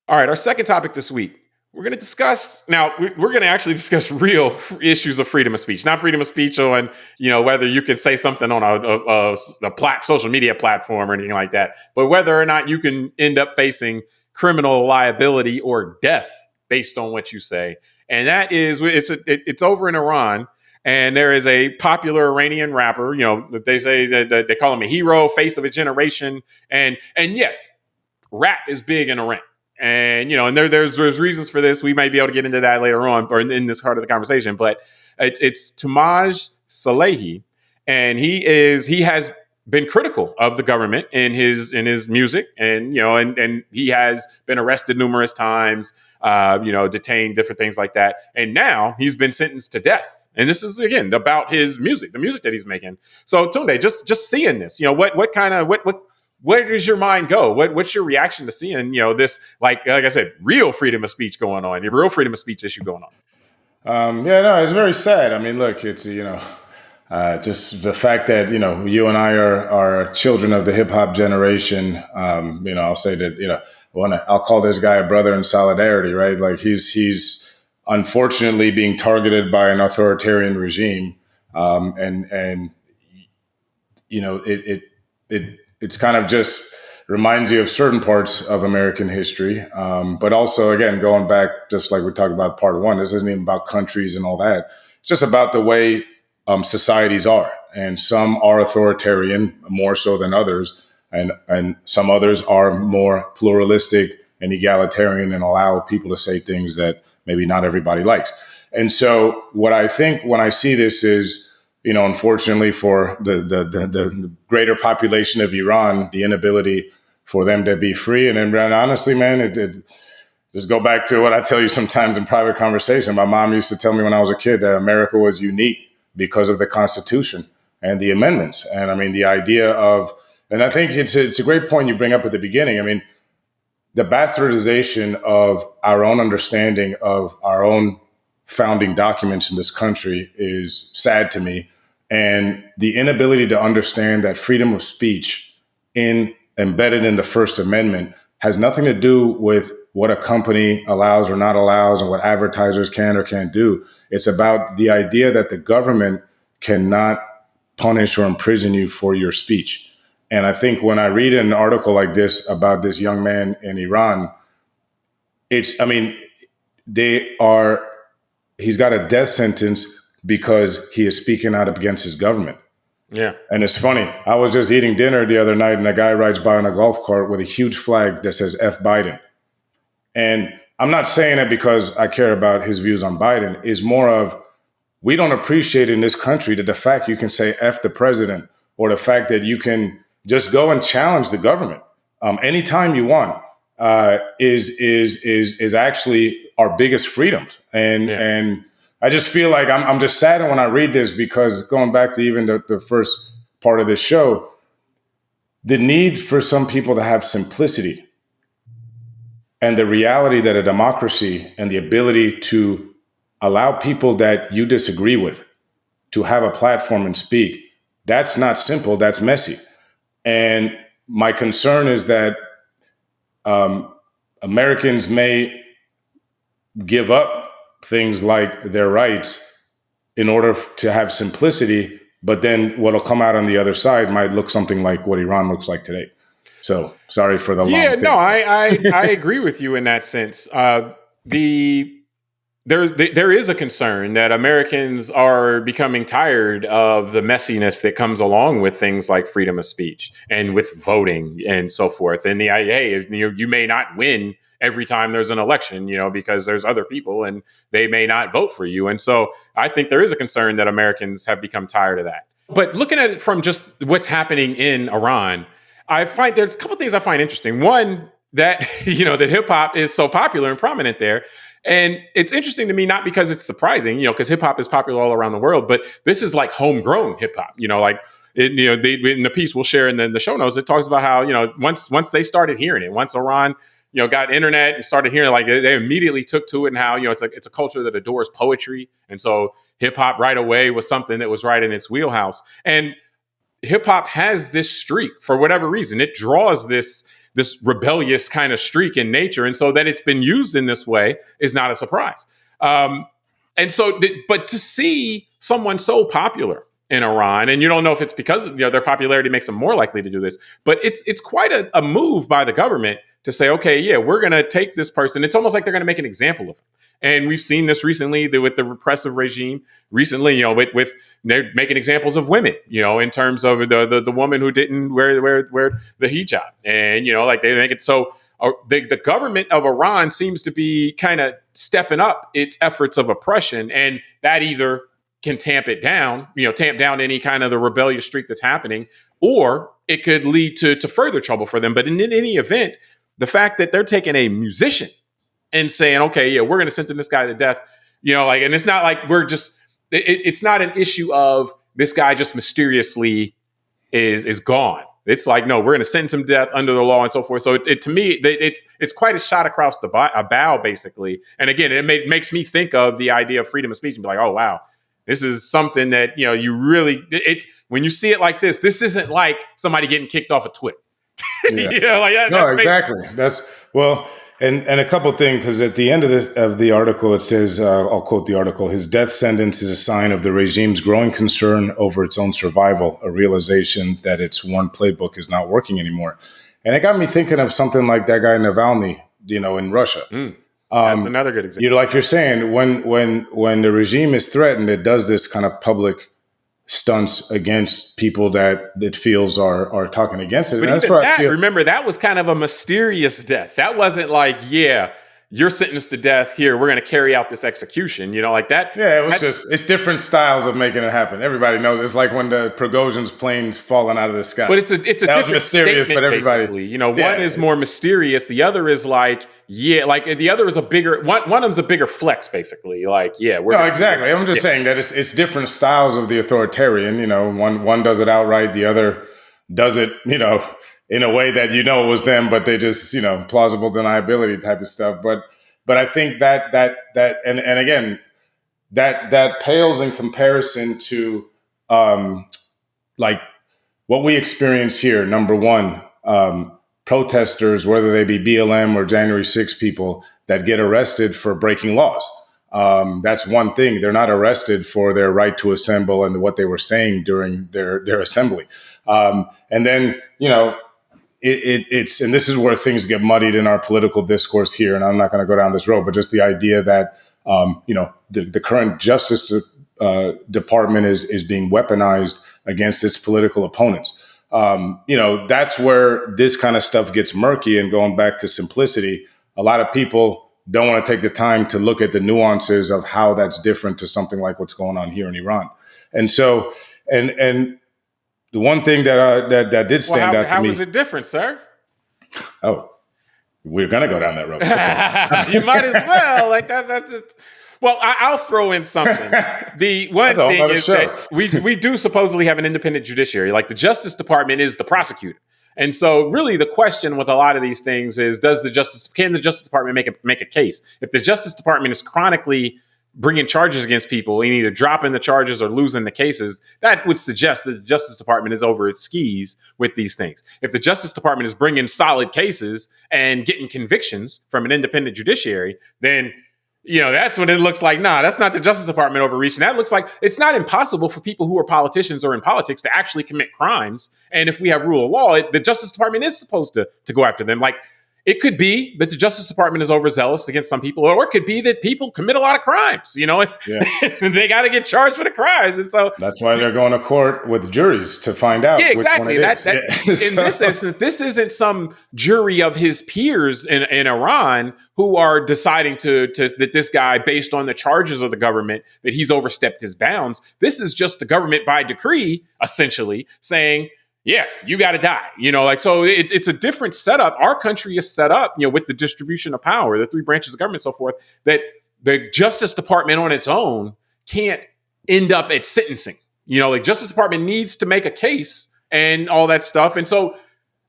All right, our second topic this week. We're going to discuss now. We're going to actually discuss real issues of freedom of speech, not freedom of speech on whether you can say something on a social media platform or anything like that, but whether or not you can end up facing criminal liability or death based on what you say. And that is it's over in Iran. And there is a popular Iranian rapper, they say that they call him a hero, face of a generation. And yes, rap is big in Iran. And and there's reasons for this. We might be able to get into that later on, or in this part of the conversation. But it's Toomaj Salehi, and he has been critical of the government in his music, and and he has been arrested numerous times, detained, different things like that, and now he's been sentenced to death. And this is again about his music, the music that he's making. So Tunde, just seeing this, where does your mind go? What's your reaction to seeing, this, like I said, real freedom of speech going on, the real freedom of speech issue going on? Yeah, no, it's very sad. I mean, look, it's, just the fact that, you and I are children of the hip hop generation. I'll say that, I'll call this guy a brother in solidarity, right? Like he's unfortunately being targeted by an authoritarian regime. It's kind of just reminds you of certain parts of American history. But also, again, going back, just like we talked about part one, this isn't even about countries and all that. It's just about the way societies are. And some are authoritarian more so than others. And some others are more pluralistic and egalitarian and allow people to say things that maybe not everybody likes. And so what I think when I see this is, unfortunately for the greater population of Iran, the inability for them to be free. And then honestly, man, it just go back to what I tell you sometimes in private conversation. My mom used to tell me when I was a kid that America was unique because of the Constitution and the amendments. And I mean, the idea of, and I think it's a great point you bring up at the beginning. I mean, the bastardization of our own understanding of our own founding documents in this country is sad to me. And the inability to understand that freedom of speech embedded in the First Amendment has nothing to do with what a company allows or not allows and what advertisers can or can't do. It's about the idea that the government cannot punish or imprison you for your speech. And I think when I read an article like this about this young man in Iran, he's got a death sentence because he is speaking out against his government. Yeah. And it's funny. I was just eating dinner the other night and a guy rides by on a golf cart with a huge flag that says F Biden. And I'm not saying it because I care about his views on Biden. It's more of, we don't appreciate in this country that the fact you can say F the president or the fact that you can just go and challenge the government anytime you want is actually our biggest freedoms. And I just feel like I'm just saddened when I read this, because going back to even the first part of this show, the need for some people to have simplicity and the reality that a democracy and the ability to allow people that you disagree with to have a platform and speak, that's not simple, that's messy. And my concern is that Americans may give up things like their rights in order to have simplicity, but then what'll come out on the other side might look something like what Iran looks like today. So sorry for the long thing. No, I agree with you in that sense. There is a concern that Americans are becoming tired of the messiness that comes along with things like freedom of speech and with voting and so forth. And the hey, you may not win every time there's an election, because there's other people and they may not vote for you. And so I think there is a concern that Americans have become tired of that. But looking at it from just what's happening in Iran, I find there's a couple of things I find interesting. One, that, that hip hop is so popular and prominent there. And it's interesting to me, not because it's surprising, because hip hop is popular all around the world, but this is like homegrown hip hop, in the piece we'll share in the show notes, it talks about how, once they started hearing it, once Iran, got internet and started hearing it, like they immediately took to it, and how, it's a culture that adores poetry. And so hip hop right away was something that was right in its wheelhouse. And hip hop has this streak for whatever reason. It draws this this rebellious kind of streak in nature. And so that it's been used in this way is not a surprise. And so, but to see someone so popular in Iran, and you don't know if it's because their popularity makes them more likely to do this, but it's quite a move by the government to say, okay, yeah, we're going to take this person. It's almost like they're going to make an example of him. And we've seen this recently with the repressive regime. Recently, with they're making examples of women, in terms of the woman who didn't wear the hijab, and like they make it so. The government of Iran seems to be kind of stepping up its efforts of oppression, and that either can tamp down any kind of the rebellious streak that's happening, or it could lead to further trouble for them. But in any event, the fact that they're taking a musician and saying, okay, yeah, we're going to sentence this guy to death, and it's not like it's not an issue of this guy just mysteriously is gone. It's like, no, we're going to sentence him to death under the law and so forth. So to me, it's quite a shot across the bow, basically. And again, it makes me think of the idea of freedom of speech and be like, oh, wow, this is something that, you really, when you see it like this isn't like somebody getting kicked off of Twitter. Yeah. No, exactly. And a couple of things, because at the end of the article, it says, I'll quote the article, his death sentence is a sign of the regime's growing concern over its own survival, a realization that its one playbook is not working anymore. And it got me thinking of something like that guy Navalny, in Russia. That's another good example. Like you're saying, when the regime is threatened, it does this kind of public stunts against people that it feels are talking against it. But and even remember, that was kind of a mysterious death. That wasn't like, yeah, you're sentenced to death here, we're going to carry out this execution, like that. Yeah, it's different styles of making it happen. Everybody knows. It's like when the Prigozhin's plane's falling out of the sky. But it's a different mysterious, but everybody, one is more mysterious. The other is like, the other is a bigger, one of them's a bigger flex, basically. Like, yeah, no, exactly. I'm just saying that it's different styles of the authoritarian. One does it outright, the other does it, in a way that it was them, but they just plausible deniability type of stuff. But I think that and again that pales in comparison to like what we experience here. Number one, protesters, whether they be BLM or January 6 people that get arrested for breaking laws. That's one thing. They're not arrested for their right to assemble and what they were saying during their assembly. And then, it's and this is where things get muddied in our political discourse here. And I'm not going to go down this road, but just the idea that, the current Justice Department is being weaponized against its political opponents. That's where this kind of stuff gets murky. And going back to simplicity, a lot of people don't want to take the time to look at the nuances of how that's different to something like what's going on here in Iran. And so, and the one thing that did stand out to me. How is it different, sir? Oh, we're going to go down that road. You might as well. Like that's it. Well, I'll throw in something. The one thing is that we do supposedly have an independent judiciary. Like the Justice Department is the prosecutor. And so really the question with a lot of these things is, can the Justice Department make a case? If the Justice Department is chronically bringing charges against people and either dropping the charges or losing the cases, that would suggest that the Justice Department is over its skis with these things. If the Justice Department is bringing solid cases and getting convictions from an independent judiciary, then that's when it looks like, nah, that's not the Justice Department overreaching. That looks like it's not impossible for people who are politicians or in politics to actually commit crimes. And if we have rule of law, the Justice Department is supposed to go after them. Like, it could be that the Justice Department is overzealous against some people, or it could be that people commit a lot of crimes, and they got to get charged for the crimes. And so that's why they're going to court with juries to find out. Yeah, exactly. Which one it is. In this instance, this isn't some jury of his peers in Iran who are deciding that this guy, based on the charges of the government, that he's overstepped his bounds. This is just the government by decree, essentially saying, yeah, you got to die. So it's a different setup. Our country is set up, with the distribution of power, the three branches of government, and so forth, that the Justice Department on its own can't end up at sentencing. Justice Department needs to make a case and all that stuff. And so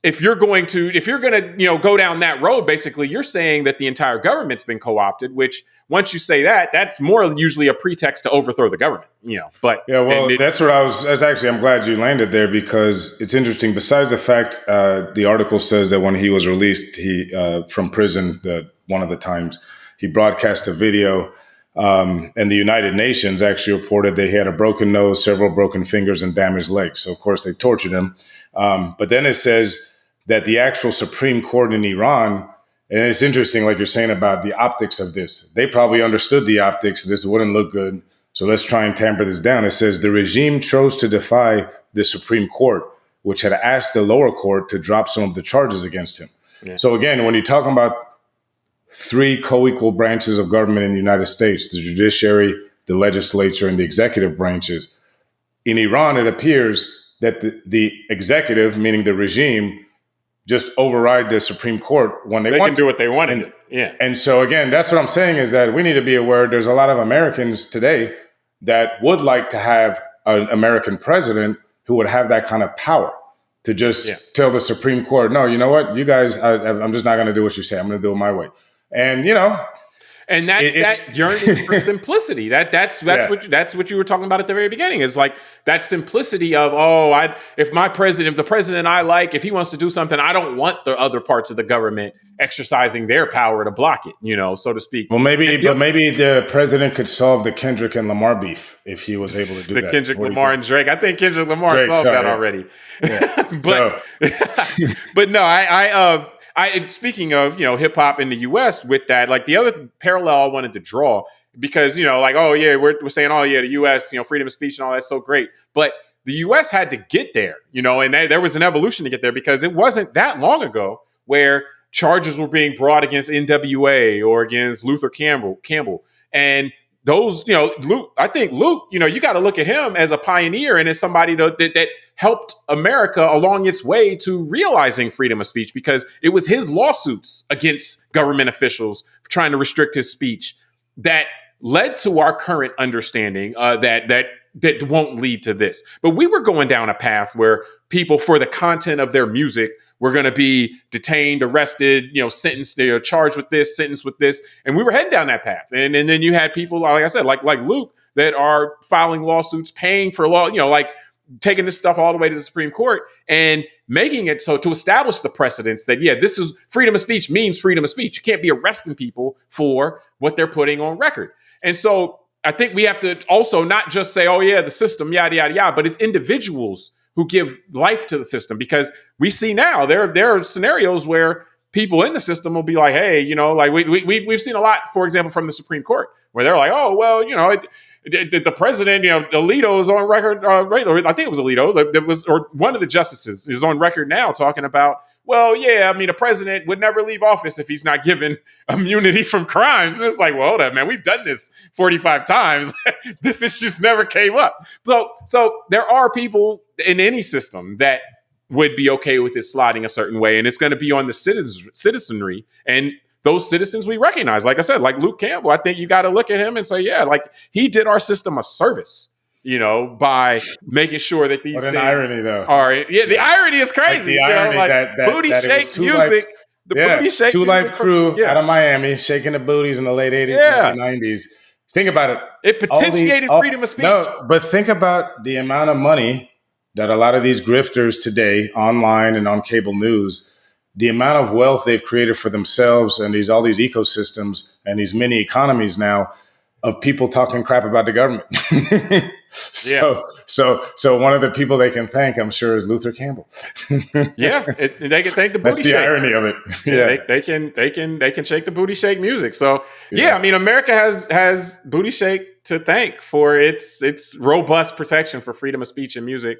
if you're going to go down that road, basically you're saying that the entire government's been co-opted, which once you say that, that's more usually a pretext to overthrow the government, but yeah, well, that's where that's actually, I'm glad you landed there, because it's interesting. Besides the fact, the article says that when he was released, from prison, one of the times he broadcast a video, and the United Nations actually reported that he had a broken nose, several broken fingers, and damaged legs. So of course they tortured him. But then it says that the actual Supreme Court in Iran, and it's interesting, like you're saying about the optics of this, they probably understood the optics. This wouldn't look good. So let's try and tamper this down. It says the regime chose to defy the Supreme Court, which had asked the lower court to drop some of the charges against him. Yeah. So again, when you're talking about three co-equal branches of government in the United States, the judiciary, the legislature, and the executive branches, in Iran, it appears that the executive, meaning the regime, just override the Supreme Court when they want can do what they want to do. Yeah. And so again, that's what I'm saying, is that we need to be aware there's a lot of Americans today that would like to have an American president who would have that kind of power to just tell the Supreme Court, no, you know what, you guys, I'm just not going to do what you say. I'm going to do it my way. And, and that's that yearning for simplicity. That's what you were talking about at the very beginning. Is like that simplicity of, if the president I like, if he wants to do something, I don't want the other parts of the government exercising their power to block it, so to speak. Well, maybe the president could solve the Kendrick and Lamar beef if he was able to do that. The Kendrick Lamar and Drake. I think Kendrick Lamar solved that already. Yeah. But no, speaking of, hip hop in the US with that, like the other parallel I wanted to draw, because, we're saying, the US, freedom of speech and all that's so great. But the US had to get there, and there was an evolution to get there, because it wasn't that long ago where charges were being brought against NWA or against Luther Campbell. And those, Luke, you got to look at him as a pioneer and as somebody that helped America along its way to realizing freedom of speech, because it was his lawsuits against government officials trying to restrict his speech that led to our current understanding that won't lead to this. But we were going down a path where people, for the content of their music, were going to be detained, arrested, sentenced, they're charged with this, sentenced with this. And we were heading down that path. And then you had people, like I said, like Luke, that are filing lawsuits, paying for law, taking this stuff all the way to the Supreme Court and making it so to establish the precedents that, this is freedom of speech means freedom of speech. You can't be arresting people for what they're putting on record. And so I think we have to also not just say, the system, yada, yada, yada, but it's individuals who give life to the system, because we see now there are scenarios where people in the system will be like, hey, like we've seen a lot, for example, from the Supreme Court, where they're like, the president, Alito is on record, I think it was Alito, or one of the justices is on record now talking about, the president would never leave office if he's not given immunity from crimes. And it's like, well, hold up, man, we've done this 45 times. This just never came up. So there are people in any system that would be okay with it sliding a certain way. And it's going to be on the citizenry. And those citizens we recognize, like I said, like Luke Campbell, I think you got to look at him and say, he did our system a service, by making sure that these things irony, though. The irony is crazy. Like the irony that booty shake music. Booty shake 2 Live Crew out of Miami shaking the booties in the late 80s, early 90s. Think about it. It potentiated freedom of speech. No, but think about the amount of money that a lot of these grifters today, online and on cable news, the amount of wealth they've created for themselves and all these ecosystems and these mini economies now of people talking crap about the government. So one of the people they can thank, I'm sure, is Luther Campbell. They can thank the booty shake. That's the irony of it. They can shake the booty shake music. So America has booty shake to thank for its robust protection for freedom of speech and music.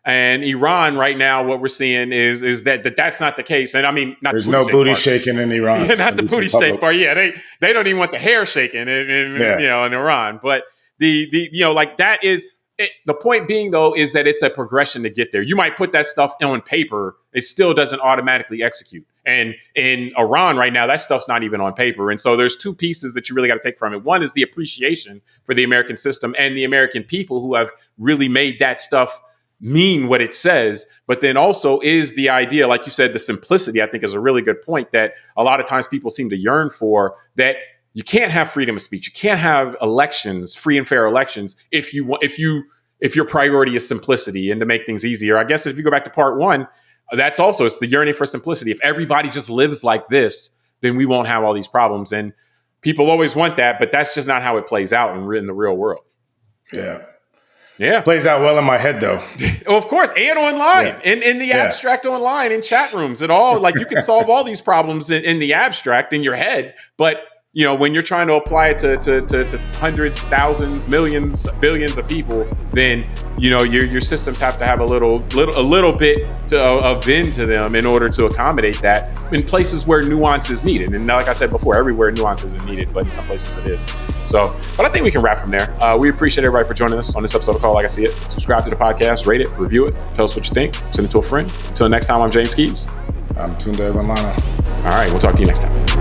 And Iran right now, what we're seeing is that's not the case. And I mean, there's no booty shaking in Iran. Not the booty shake part. Yeah, they don't even want the hair shaking in Iran. But that is it. The point being, though, is that it's a progression to get there. You might put that stuff on paper, it still doesn't automatically execute. And in Iran right now, that stuff's not even on paper. And so there's two pieces that you really got to take from it. One is the appreciation for the American system and the American people who have really made that stuff mean what it says, but then also is the idea, like you said, the simplicity, I think is a really good point that a lot of times people seem to yearn for, that you can't have freedom of speech. You can't have elections, free and fair elections, if your priority is simplicity and to make things easier. I guess if you go back to part one, that's also, it's the yearning for simplicity. If everybody just lives like this, then we won't have all these problems. And people always want that, but that's just not how it plays out in the real world. Yeah. Plays out well in my head, though. Of course, and online, in the abstract online, in chat rooms and all. Like, you can solve all these problems in the abstract in your head, but when you're trying to apply it to hundreds, thousands, millions, billions of people, then your systems have to have a little bit of bend to them in order to accommodate that in places where nuance is needed. And like I said before, everywhere nuance isn't needed, but in some places it is. So, but I think we can wrap from there. We appreciate everybody for joining us on this episode of Call Like I See It. Subscribe to the podcast, rate it, review it, tell us what you think, send it to a friend. Until next time, I'm James Keys. I'm Tunde Ogunlana. All right, we'll talk to you next time.